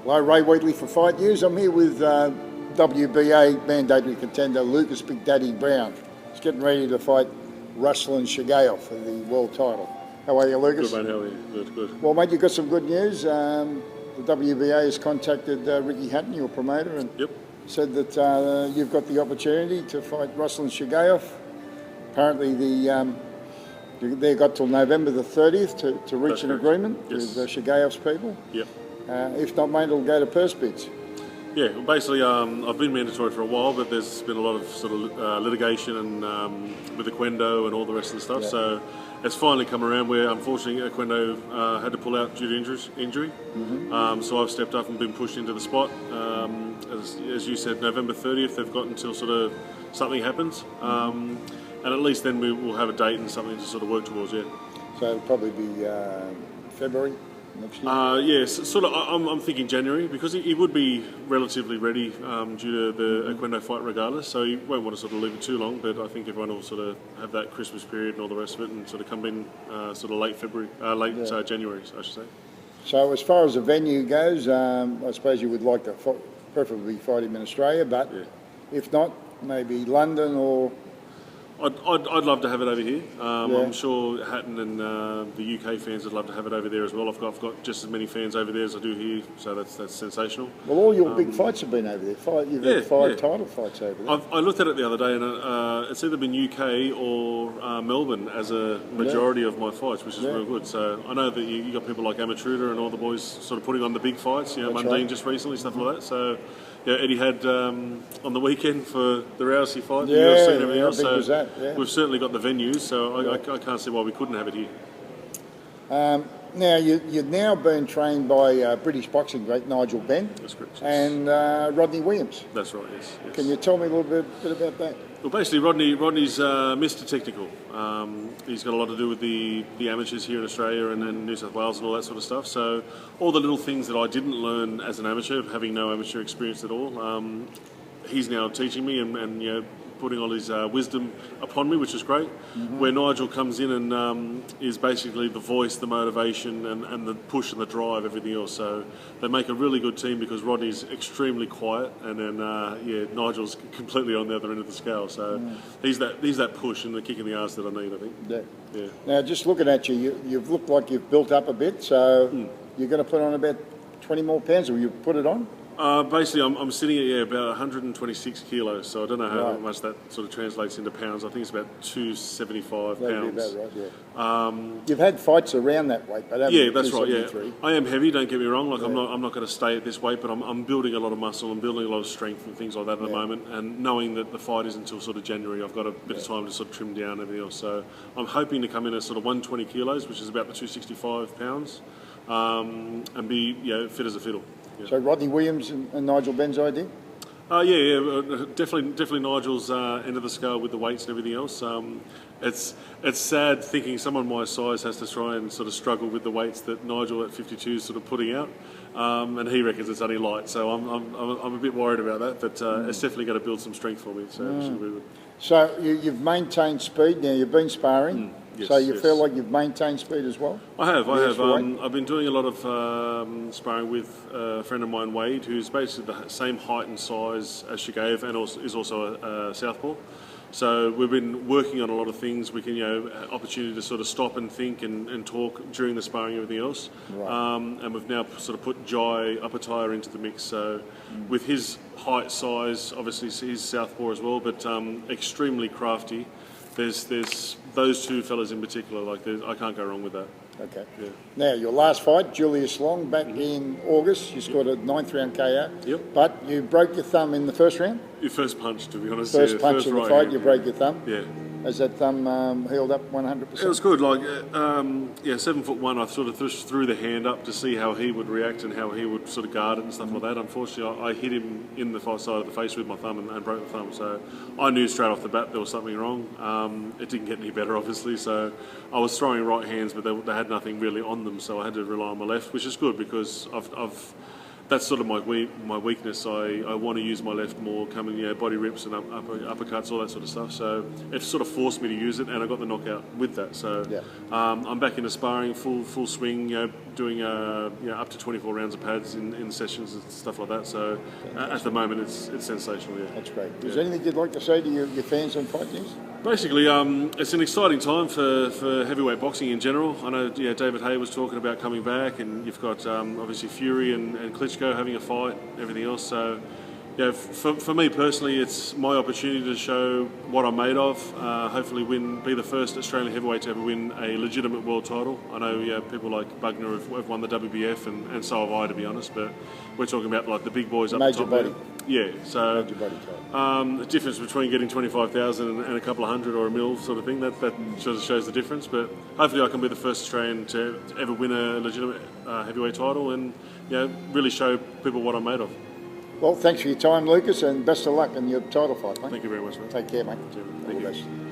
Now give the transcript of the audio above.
Hello, Ray Wheatley for Fightnews. I'm here with WBA mandatory contender Lucas Big Daddy Browne. He's getting ready to fight Ruslan Chagaev for the world title. How are you, Lucas? Good, mate. How are you? Good. Well, mate, you've got some good news. The WBA has contacted Ricky Hatton, your promoter, and said that you've got the opportunity to fight Ruslan Chagaev. Apparently, they got till November the 30th to reach an agreement with Chagaev's people. Yep. If not, mate, it'll go to purse bids. Yeah, well, basically, I've been mandatory for a while, but there's been a lot of sort of litigation and with Equendo and all the rest of the stuff. Yeah. So it's finally come around where, unfortunately, Equendo had to pull out due to injury. Mm-hmm. So I've stepped up and been pushed into the spot. As you said, November 30th, they've got until sort of something happens. And at least then we will have a date and something to sort of work towards, yeah. So it'll probably be February next year? Yes, sort of. I'm thinking January, because he would be relatively ready due to the Equendo fight regardless, so he won't want to sort of leave it too long, but I think everyone will sort of have that Christmas period and all the rest of it and sort of come in sort of late January, I should say. So as far as the venue goes, I suppose you would like to preferably fight him in Australia, but if not, maybe London or... I'd love to have it over here. I'm sure Hatton and the UK fans would love to have it over there as well. I've got just as many fans over there as I do here, so that's sensational. Well, all your big fights have been over there. You've had five title fights over there. I looked at it the other day, and it's either been UK or Melbourne as a majority of my fights, which is real good. So I know that you got people like Amatruda and all the boys sort of putting on the big fights. You know, Mundine just recently, stuff like that. So. Yeah, Eddie had on the weekend for the Rousey fight, the UFC and everything else. So we've certainly got the venues, so I can't see why we couldn't have it here. Now, you're now being trained by British boxing great Nigel, That's correct, and Rodney Williams. That's right, yes. Can you tell me a little bit about that? Well, basically, Rodney's Mr. Technical. He's got a lot to do with the amateurs here in Australia and New South Wales and all that sort of stuff. So all the little things that I didn't learn as an amateur, having no amateur experience at all, he's now teaching me and you know, putting all his wisdom upon me, which is great. Where Nigel comes in and is basically the voice, the motivation and the push and the drive, everything else. So they make a really good team because Rodney's extremely quiet and then Nigel's completely on the other end of the scale. So he's that push and the kick in the arse that I need, I think. Yeah. Now, just looking at you've looked like you've built up a bit, so you're going to put on about 20 more pounds, or you put it on? Basically, I'm sitting at about 126 kilos, so I don't know how much that sort of translates into pounds. I think it's about 275 That'd pounds. Be about right, You've had fights around that weight, but that's right. Yeah, I am heavy. Don't get me wrong. Like I'm not going to stay at this weight, but I'm building a lot of muscle. I'm building a lot of strength and things like that at the moment. And knowing that the fight is until sort of January, I've got a bit of time to sort of trim down everything else. So I'm hoping to come in at sort of 120 kilos, which is about the 265 pounds, and be fit as a fiddle. Yeah. So Rodney Williams and Nigel Benn's idea? Definitely Nigel's end of the scale with the weights and everything else. It's sad thinking someone my size has to try and sort of struggle with the weights that Nigel at 52 is sort of putting out, and he reckons it's only light. So I'm a bit worried about that, but it's definitely going to build some strength for me. So So you've maintained speed. Now you've been sparring. So you feel like you've maintained speed as well? I have. I've been doing a lot of sparring with a friend of mine, Wade, who's basically the same height and size as Chagaev and is also a southpaw. So we've been working on a lot of things. We can, opportunity to sort of stop and think and talk during the sparring and everything else. Right. And we've now sort of put Jai Upper into the mix. So with his height, size, obviously he's southpaw as well, but extremely crafty. There's those two fellas in particular, I can't go wrong with that. Okay. Yeah. Now, your last fight, Julius Long, back in August, you scored a 9th round KO. Yep. But you broke your thumb in the first round? Your first punch, to be honest. First punch of the fight, you broke your thumb? Yeah. Has that thumb healed up 100%? It was good. 7'1", I sort of threw the hand up to see how he would react and how he would sort of guard it and stuff like that. Unfortunately, I hit him in the side of the face with my thumb and broke the thumb. So I knew straight off the bat there was something wrong. It didn't get any better, obviously. So I was throwing right hands, but they had nothing really on them. So I had to rely on my left, which is good because I've that's sort of my weakness. I want to use my left more, coming, body rips and uppercuts, all that sort of stuff. So it sort of forced me to use it, and I got the knockout with that. So I'm back into sparring, full swing, doing up to 24 rounds of pads in sessions and stuff like that. So at the moment, it's sensational. Yeah, that's great. Is there anything you'd like to say to your fans on Fightnews? Basically, it's an exciting time for heavyweight boxing in general. I know David Haye was talking about coming back, and you've got obviously Fury and Klitschko having a fight, everything else. So, for me personally, it's my opportunity to show what I'm made of. Hopefully, be the first Australian heavyweight to ever win a legitimate world title. I know people like Bugner have won the WBF, and so have I, to be honest. But we're talking about like the big boys up the top. Major body. Yeah, so the difference between getting 25,000 and a couple of hundred or a mil sort of thing, that sort of shows the difference. But hopefully I can be the first Australian to ever win a legitimate heavyweight title, and really show people what I'm made of. Well, thanks for your time, Lucas, and best of luck in your title fight, mate. Thank you very much, mate. Take care, mate. Thank you. All the best.